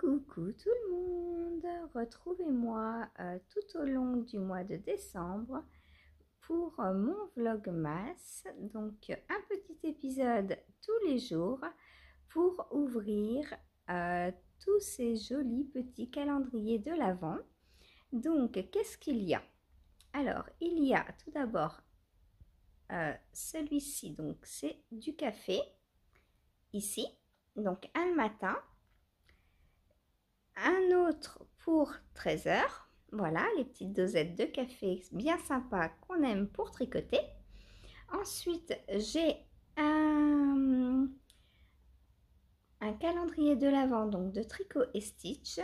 Coucou tout le monde, retrouvez-moi tout au long du mois de décembre pour mon vlogmas, donc un petit épisode tous les jours pour ouvrir tous ces jolis petits calendriers de l'Avent. Donc qu'est-ce qu'il y a? Alors il y a tout d'abord celui-ci, donc c'est du café ici, donc un le matin. Un autre pour 13 h. Voilà, les petites dosettes de café bien sympas qu'on aime pour tricoter. Ensuite, j'ai un calendrier de l'Avent, donc de Tricot et Stitch,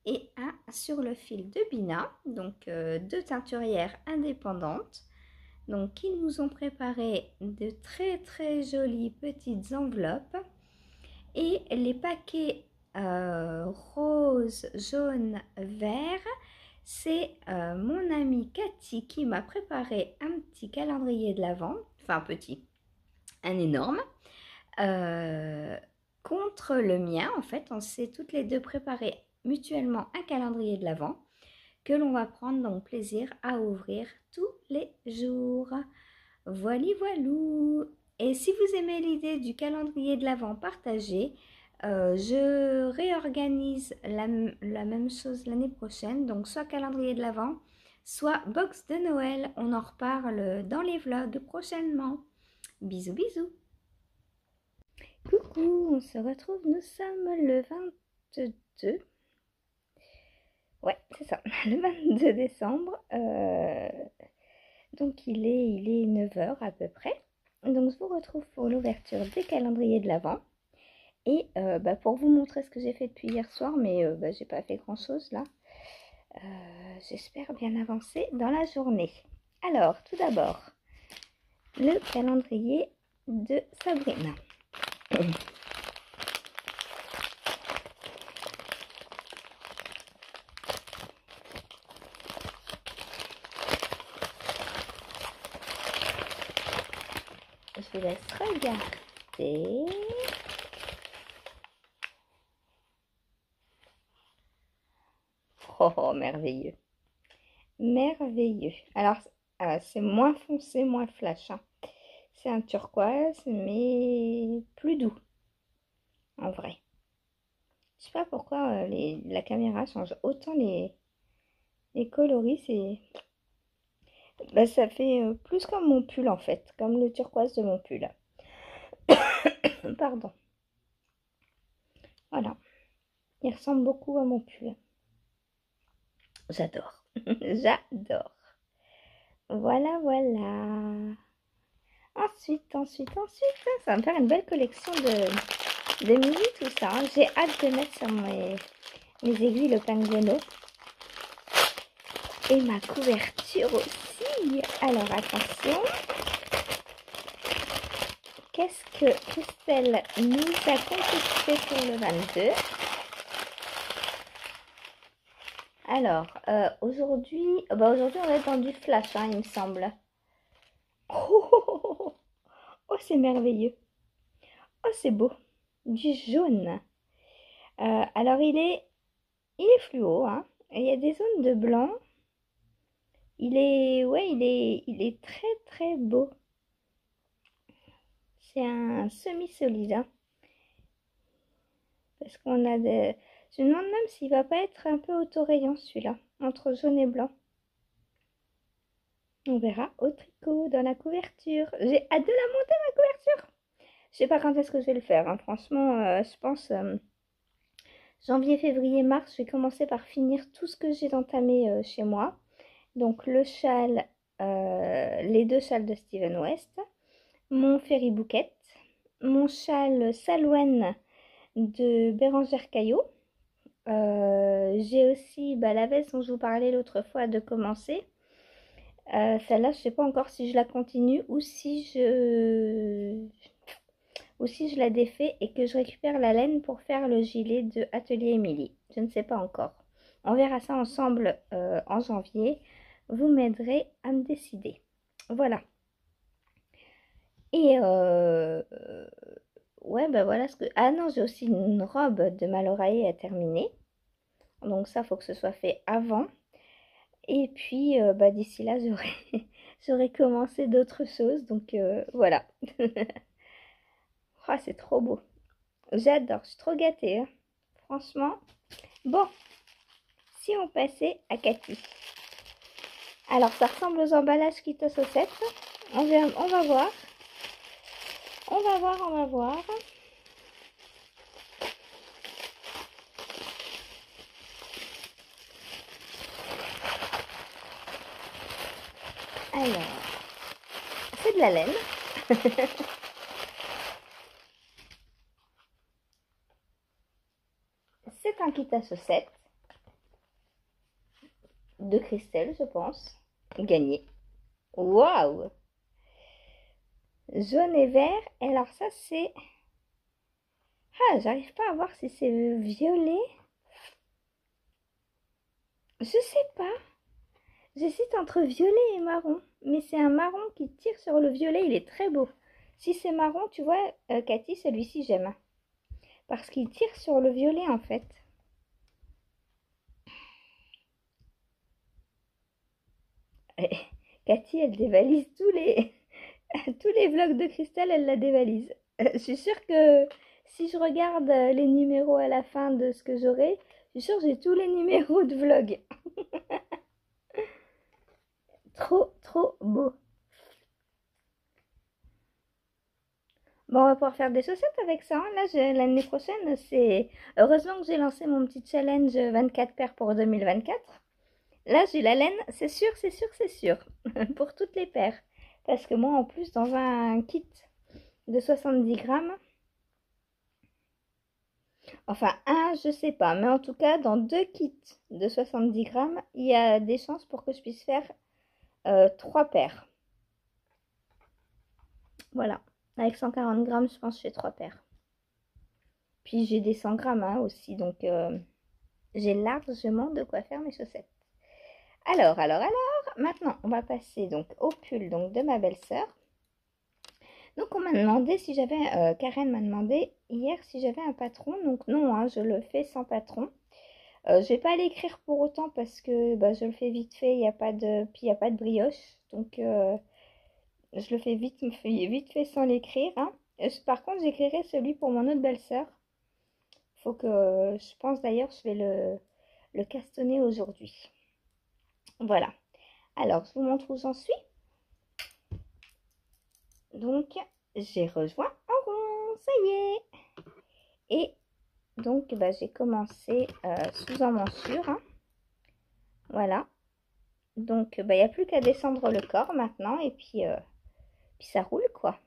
et un sur le fil de Bina, donc deux teinturières indépendantes. Donc, ils nous ont préparé de très jolies petites enveloppes et les paquets rose, jaune, vert. C'est mon amie Cathy qui m'a préparé un petit calendrier de l'Avent, enfin petit, un énorme, contre le mien. En fait, on s'est toutes les deux préparé mutuellement un calendrier de l'Avent que l'on va prendre donc plaisir à ouvrir tous les jours. Voili voilou. Et si vous aimez l'idée du calendrier de l'Avent partagé, je réorganise la même chose l'année prochaine, donc soit calendrier de l'Avent, soit box de Noël. On en reparle dans les vlogs prochainement. Bisous bisous. Coucou, on se retrouve, nous sommes le 22. Ouais, c'est ça, le 22 décembre. Donc il est 9 h à peu près. Donc je vous retrouve pour l'ouverture des calendriers de l'Avent. Et pour vous montrer ce que j'ai fait depuis hier soir, mais j'ai pas fait grand chose là. J'espère bien avancer dans la journée. Alors, tout d'abord, le calendrier de Sabrina. Je vous laisse regarder. Oh, merveilleux. Merveilleux. Alors, c'est moins foncé, moins flash. Hein. C'est un turquoise, mais plus doux. En vrai. Je sais pas pourquoi la caméra change autant les coloris. Ça fait plus comme mon pull en fait. Comme le turquoise de mon pull. Pardon. Voilà. Il ressemble beaucoup à mon pull. J'adore. J'adore. Voilà. Ensuite, ça va me faire une belle collection de mini tout ça. Hein. J'ai hâte de mettre sur mes aiguilles le pingouino. Et ma couverture aussi. Alors, attention. Qu'est-ce que Christelle nous a concocté pour le 22? Alors, aujourd'hui, on va être dans du flash, hein, il me semble. Oh, c'est merveilleux. Oh, c'est beau. Du jaune. Alors, il est fluo, hein. Et il y a des zones de blanc. Il est très beau. C'est un semi-solide, hein. Parce qu'on a des... Je me demande même s'il va pas être un peu autorayant celui-là, entre jaune et blanc. On verra au tricot, dans la couverture. J'ai hâte de la monter, ma couverture. Je sais pas quand est-ce que je vais le faire. Hein. Franchement, je pense janvier, février, mars. Je vais commencer par finir tout ce que j'ai entamé chez moi. Donc le châle, les deux châles de Steven West. Mon Ferry Bouquet. Mon châle Salouen de Bérangère Caillot. J'ai aussi la veste dont je vous parlais l'autre fois de commencer. Celle-là, je sais pas encore si je la continue ou si je la défais et que je récupère la laine pour faire le gilet de Atelier Émilie. Je ne sais pas encore. On verra ça ensemble en janvier. Vous m'aiderez à me décider. Voilà. Et ouais, bah voilà ce que... Ah non, j'ai aussi une robe de mal oreiller à terminer. Donc ça, faut que ce soit fait avant. Et puis, bah, d'ici là, j'aurais j'aurais commencé d'autres choses. Donc voilà. Ah, c'est trop beau. J'adore, je suis trop gâtée, hein. Franchement. Bon, si on passait à Cathy. Alors, ça ressemble aux emballages Kit Saucettes. On va voir. On va voir, on va voir. Alors, c'est de la laine. C'est un kit à chaussettes de Christelle, je pense. Gagné. Waouh! Jaune et vert. Et alors ça, c'est... Ah, j'arrive pas à voir si c'est violet. Je sais pas. J'hésite entre violet et marron. Mais c'est un marron qui tire sur le violet. Il est très beau. Si c'est marron, tu vois, Cathy, celui-ci, j'aime. Parce qu'il tire sur le violet, en fait. Cathy, elle dévalise tous les vlogs de Christelle, elle la dévalise. Je suis sûre que si je regarde les numéros à la fin de ce que j'aurai, je suis sûre que j'ai tous les numéros de vlog. Trop, trop beau. Bon, on va pouvoir faire des chaussettes avec ça, hein. Là, l'année prochaine, c'est... Heureusement que j'ai lancé mon petit challenge 24 paires pour 2024. Là, j'ai la laine, c'est sûr, c'est sûr, c'est sûr. Pour toutes les paires. Parce que moi, en plus, dans un kit de 70 grammes, enfin, un, je sais pas, mais en tout cas, dans deux kits de 70 grammes, il y a des chances pour que je puisse faire 3 paires. Voilà. Avec 140 grammes, je pense que je fais 3 paires. Puis j'ai des 100 grammes hein, aussi, donc j'ai largement de quoi faire mes chaussettes. Alors, maintenant, on va passer donc au pull donc, de ma belle-sœur. Donc, on m'a demandé si j'avais, Karen m'a demandé hier si j'avais un patron. Donc, non, hein, je le fais sans patron. Je vais pas l'écrire pour autant parce que bah, je le fais vite fait, il n'y a pas de, puis il n'y a pas de brioche. Donc, je le fais vite fait sans l'écrire, hein. Par contre, j'écrirai celui pour mon autre belle-sœur. Faut que, je pense d'ailleurs, je vais le castonner aujourd'hui. Voilà. Alors, je vous montre où j'en suis. Donc, j'ai rejoint en rond, ça y est. Et donc, bah, j'ai commencé sous emmanchure, hein. Voilà. Donc, bah, il n'y a plus qu'à descendre le corps maintenant. Et puis ça roule, quoi.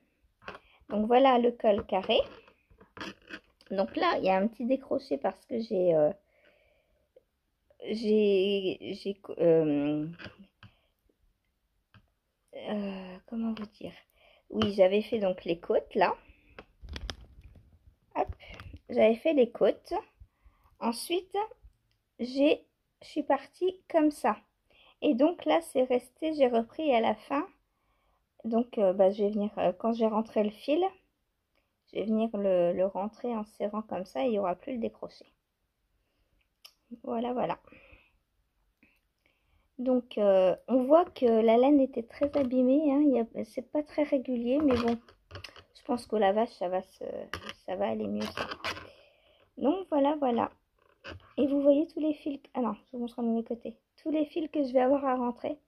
Donc, voilà le col carré. Donc là, il y a un petit décroché parce que comment vous dire? Oui, j'avais fait donc les côtes, là. Hop, j'avais fait les côtes. Ensuite, je suis partie comme ça. Et donc là, c'est resté, j'ai repris à la fin. Donc, bah, je vais venir, quand j'ai rentré le fil, je vais venir le rentrer en serrant comme ça et il n'y aura plus le décroché. Voilà, voilà. Donc, on voit que la laine était très abîmée, hein. C'est pas très régulier, mais bon, je pense qu'au lavage, ça va aller mieux, ça. Donc, voilà, voilà. Et vous voyez tous les fils... Ah non, je vous montre à mauvais côté. Tous les fils que je vais avoir à rentrer.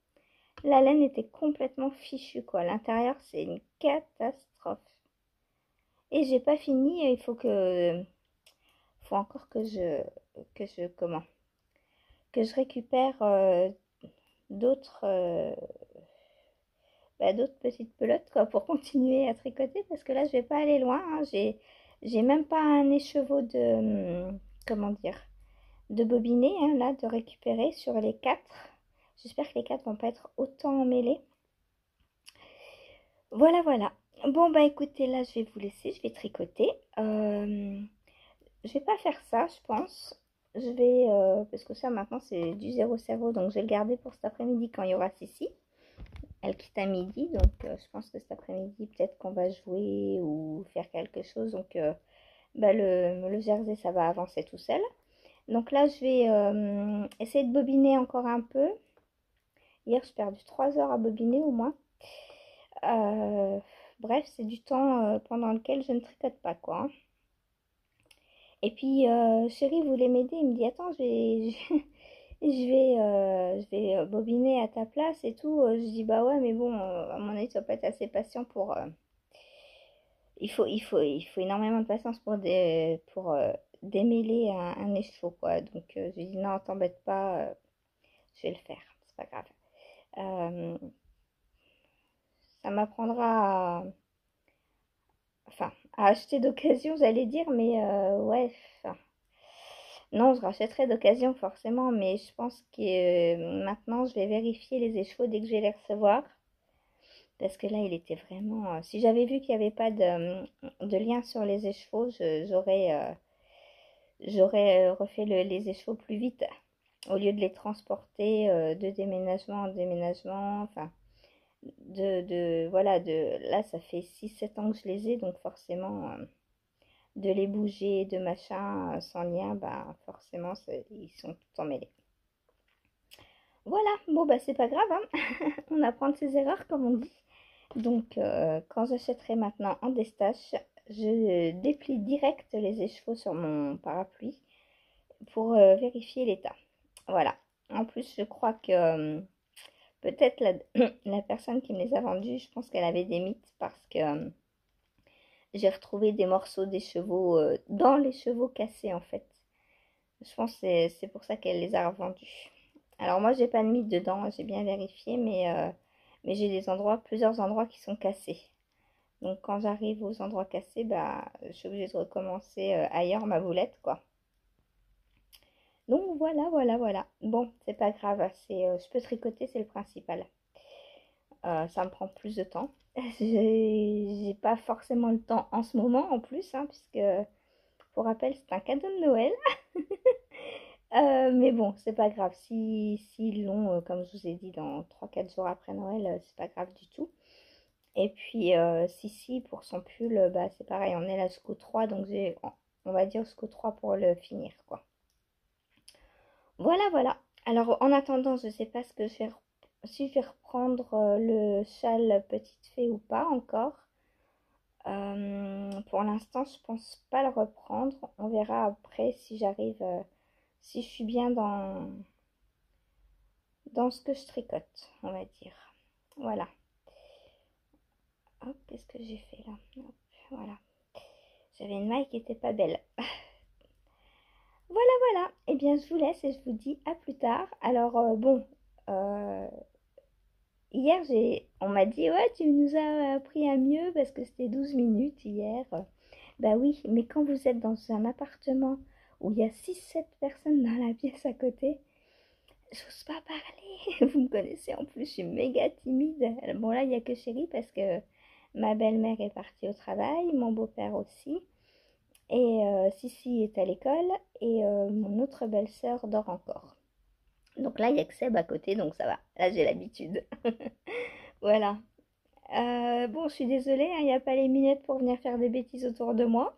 La laine était complètement fichue, quoi. L'intérieur, c'est une catastrophe. Et j'ai pas fini, il faut encore que je récupère d'autres d'autres petites pelotes, quoi, pour continuer à tricoter, parce que là, je vais pas aller loin, hein. J'ai même pas un écheveau de, comment dire, de bobiner, hein, là, de récupérer sur les 4. J'espère que les 4 vont pas être autant emmêlés. Voilà, voilà. Bon, bah écoutez, là, je vais vous laisser, je vais tricoter. Je vais pas faire ça, je pense. Je vais, parce que ça, maintenant, c'est du 0,0, donc je vais le garder pour cet après-midi quand il y aura Sissi. Elle quitte à midi, donc je pense que cet après-midi, peut-être qu'on va jouer ou faire quelque chose. Donc bah, le jersey, ça va avancer tout seul. Donc là, je vais essayer de bobiner encore un peu. Hier, j'ai perdu 3 heures à bobiner au moins. Euh, bref, c'est du temps pendant lequel je ne tricote pas, quoi, hein. Et puis, chérie voulait m'aider. Il me dit, attends, je vais bobiner à ta place et tout. Je dis, bah ouais, mais bon, à mon avis, tu vas pas être assez patient pour... il faut énormément de patience pour démêler un écheveau, quoi. Donc, je lui dis, non, t'embête pas, je vais le faire, c'est pas grave. Euh, ça m'apprendra enfin, à acheter d'occasion, j'allais dire, mais ouais, enfin, non, je rachèterai d'occasion forcément, mais je pense que maintenant, je vais vérifier les écheveaux dès que je vais les recevoir. Parce que là, il était vraiment... si j'avais vu qu'il n'y avait pas de lien sur les écheveaux, j'aurais refait les écheveaux plus vite. Au lieu de les transporter de déménagement en déménagement. Enfin, voilà, là, ça fait 6 7 ans que je les ai, donc forcément, de les bouger, de machin, sans lien, bah forcément, ils sont tout emmêlés. Voilà, bon, bah c'est pas grave, hein. On apprend de ses erreurs, comme on dit. Donc, quand j'achèterai maintenant en destache, je déplie direct les écheveaux sur mon parapluie pour vérifier l'état. Voilà. En plus, je crois que peut-être la personne qui me les a vendus, je pense qu'elle avait des mythes parce que j'ai retrouvé des morceaux des chevaux dans les chevaux cassés en fait. Je pense que c'est pour ça qu'elle les a revendus. Alors moi, j'ai pas de mythe dedans, j'ai bien vérifié, mais j'ai plusieurs endroits qui sont cassés. Donc quand j'arrive aux endroits cassés, bah, je suis obligée de recommencer ailleurs ma boulette, quoi. Donc voilà, voilà, voilà. Bon, c'est pas grave, je peux tricoter, c'est le principal. Ça me prend plus de temps. J'ai pas forcément le temps en ce moment en plus, hein, puisque pour rappel, c'est un cadeau de Noël. Mais bon, c'est pas grave. Si long, comme je vous ai dit, dans 3 4 jours après Noël, c'est pas grave du tout. Et puis, si, pour son pull, bah, c'est pareil, on est là jusqu'au 3, donc on va dire jusqu'au 3 pour le finir, quoi. Voilà, voilà. Alors, en attendant, je sais pas si je vais reprendre le châle petite fée ou pas encore. Pour l'instant, je pense pas le reprendre. On verra après si j'arrive, si je suis bien dans ce que je tricote, on va dire. Voilà. Hop, qu'est-ce que j'ai fait là? Hop, voilà. J'avais une maille qui était pas belle. Voilà, voilà. Eh bien, je vous laisse et je vous dis à plus tard. Alors, bon, euh, hier, on m'a dit, ouais, tu nous as appris à mieux parce que c'était 12 minutes hier. Bah oui, mais quand vous êtes dans un appartement où il y a 6 7 personnes dans la pièce à côté, j'ose pas parler. Vous me connaissez en plus, je suis méga timide. Bon, là, il n'y a que chérie parce que ma belle-mère est partie au travail, mon beau-père aussi. Et Sissi est à l'école et mon autre belle-sœur dort encore. Donc là, il y a que Seb à côté, donc ça va. Là, j'ai l'habitude. Voilà. Bon, je suis désolée, hein, il n'y a pas les minettes pour venir faire des bêtises autour de moi.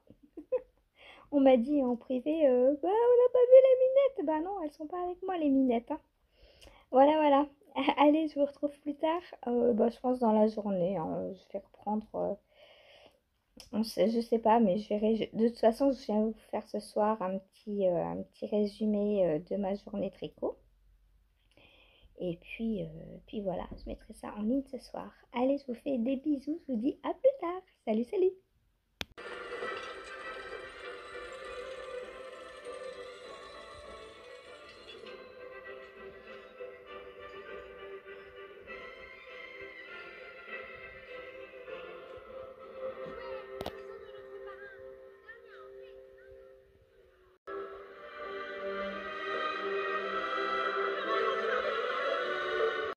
On m'a dit en privé, bah, on n'a pas vu les minettes. Bah non, elles sont pas avec moi, les minettes, hein. Voilà, voilà. Allez, je vous retrouve plus tard. Bah, je pense dans la journée, hein. Je vais reprendre. Je sais pas, mais je verrai. De toute façon, je viens vous faire ce soir un petit résumé de ma journée tricot. Et puis voilà, je mettrai ça en ligne ce soir. Allez, je vous fais des bisous. Je vous dis à plus tard. Salut, salut!